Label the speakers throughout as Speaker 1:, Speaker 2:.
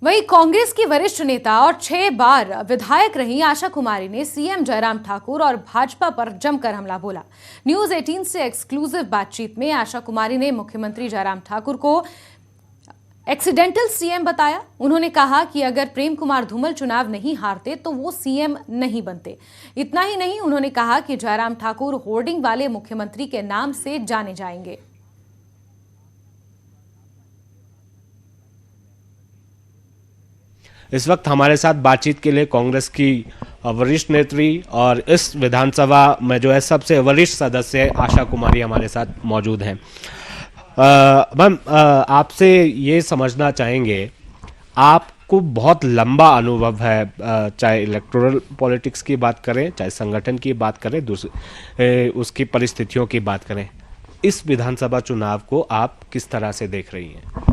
Speaker 1: वहीं कांग्रेस की वरिष्ठ नेता और 6 बार विधायक रही आशा कुमारी ने सीएम जयराम ठाकुर और भाजपा पर जमकर हमला बोला। न्यूज 18 से एक्सक्लूसिव बातचीत में आशा कुमारी ने मुख्यमंत्री जयराम ठाकुर को एक्सीडेंटल सीएम बताया। उन्होंने कहा कि अगर प्रेम कुमार धूमल चुनाव नहीं हारते तो वो सीएम नहीं बनते। इतना ही नहीं, उन्होंने कहा कि जयराम ठाकुर होर्डिंग वाले मुख्यमंत्री के नाम से जाने जाएंगे।
Speaker 2: इस वक्त हमारे साथ बातचीत के लिए कांग्रेस की वरिष्ठ नेत्री और इस विधानसभा में जो है सबसे वरिष्ठ सदस्य आशा कुमारी हमारे साथ मौजूद हैं। मैम, आपसे ये समझना चाहेंगे, आपको बहुत लंबा अनुभव है, चाहे इलेक्टोरल पॉलिटिक्स की बात करें, चाहे संगठन की बात करें, उसकी परिस्थितियों की बात करें। इस विधानसभा चुनाव को आप किस तरह से देख रही हैं?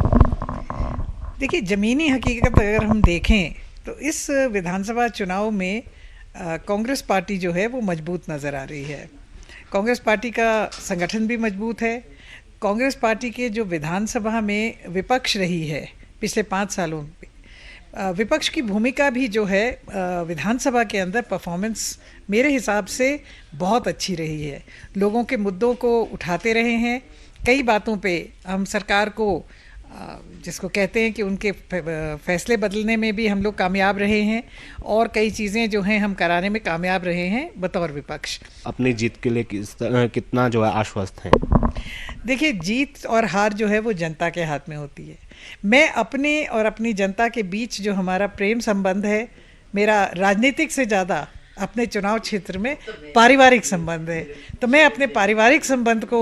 Speaker 3: देखिए, ज़मीनी हकीकत अगर हम देखें तो इस विधानसभा चुनाव में कांग्रेस पार्टी जो है वो मजबूत नज़र आ रही है। कांग्रेस पार्टी का संगठन भी मजबूत है। कांग्रेस पार्टी के जो विधानसभा में विपक्ष रही है पिछले 5 सालों में, विपक्ष की भूमिका भी जो है विधानसभा के अंदर परफॉर्मेंस मेरे हिसाब से बहुत अच्छी रही है। लोगों के मुद्दों को उठाते रहे हैं। कई बातों पे हम सरकार को, जिसको कहते हैं कि उनके फैसले बदलने में भी हम लोग कामयाब रहे हैं और कई चीज़ें जो हैं हम कराने में कामयाब रहे हैं बतौर विपक्ष।
Speaker 2: अपनी जीत के लिए कितना जो है आश्वस्त हैं?
Speaker 3: देखिए, जीत और हार जो है वो जनता के हाथ में होती है। मैं अपने और अपनी जनता के बीच जो हमारा प्रेम संबंध है, मेरा राजनीतिक से ज़्यादा अपने चुनाव क्षेत्र में पारिवारिक संबंध है। तो मैं अपने पारिवारिक संबंध को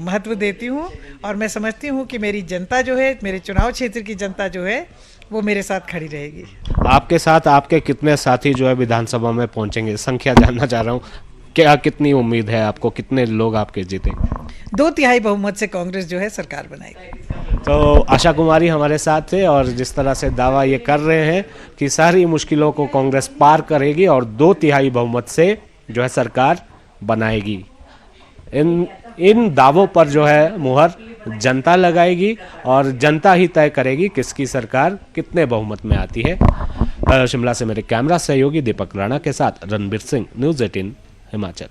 Speaker 3: महत्व देती हूँ और मैं समझती हूँ कि मेरी जनता जो है, मेरे चुनाव क्षेत्र की जनता जो है वो मेरे साथ खड़ी रहेगी।
Speaker 2: आपके साथ आपके कितने साथी जो है विधानसभा में पहुंचेंगे? संख्या जानना चाह रहा हूँ। क्या कितनी उम्मीद है आपको, कितने लोग आपके जीतेंगे?
Speaker 3: 2/3 बहुमत से कांग्रेस जो है सरकार बनाएगी।
Speaker 2: तो आशा कुमारी हमारे साथ थे और जिस तरह से दावा ये कर रहे हैं कि सारी मुश्किलों को कांग्रेस पार करेगी और 2/3 बहुमत से जो है सरकार बनाएगी। इन दावों पर जो है मुहर जनता लगाएगी और जनता ही तय करेगी किसकी सरकार कितने बहुमत में आती है। शिमला से मेरे कैमरा सहयोगी दीपक राणा के साथ रणबीर सिंह, न्यूज़ 18 हिमाचल।